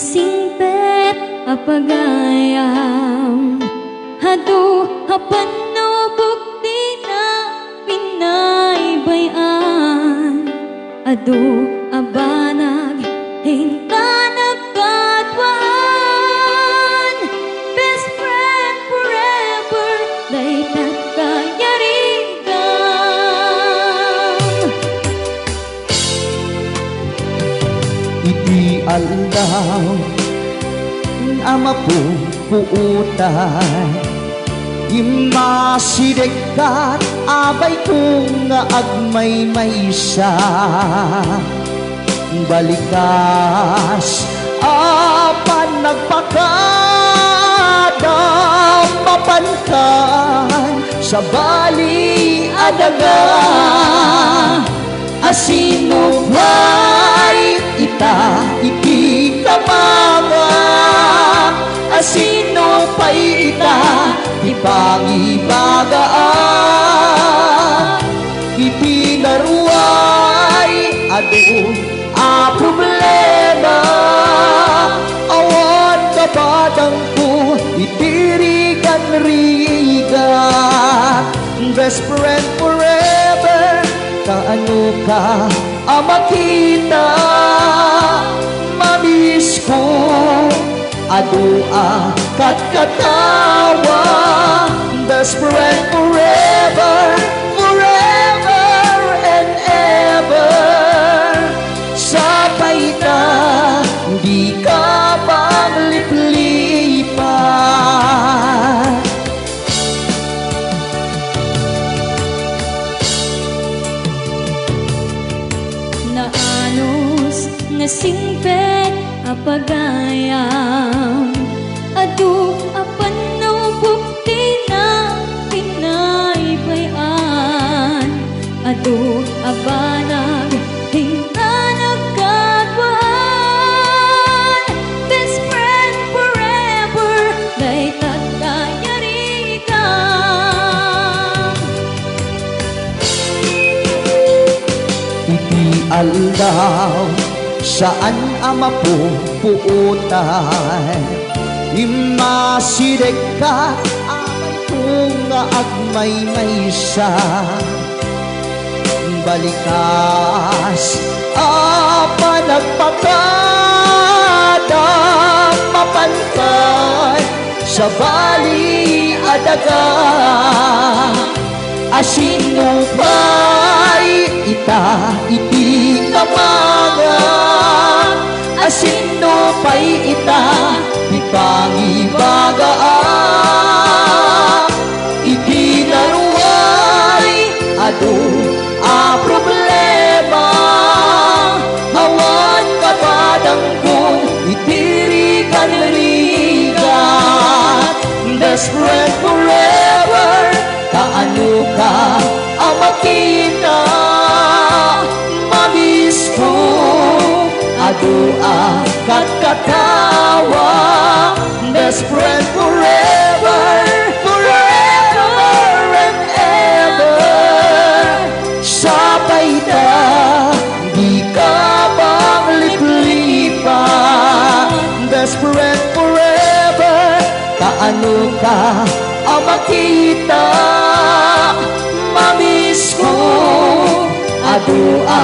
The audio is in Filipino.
singpet apagayam hadu hapano bukti na pinaybayan adu abanag hintanag katwaan best friend forever daytat kayarigan iti aldaw ama po puutan imasidekat abay kung nga agmay-may siya balikas apan nagpakadam mapankan sa bali adaga asino ba'y ita iti kamanga asino pa'y ita ipangibagaan iti naruay adu a problema awan kabadang ko itirigan-rigan best friend forever kaano ka makita mamiss ko adua katkatawa best friend forever forever and ever sabay ta di ka magliplipan naanos nga singpet apagayam adu apano bukti na pinaybayan adu abanag hintanag katwaan best friend forever daytat kayarigan iti aldaw saan ama po puutan imasidekat amay kung nga agmay-may siya balikas apa nagpakadam mapankan sa bali adaga asino ba'y ita iti kamanga asino pa'y ita ipangibagaan iti naruay adu a problema awan kabadang kun itirigan-rigan best friend forever kaano ka makita mamiss ko adua katkatawa best friend forever forever and ever sabay ta di ka magliplipan best friend forever kaano ka makita mamiss ko adua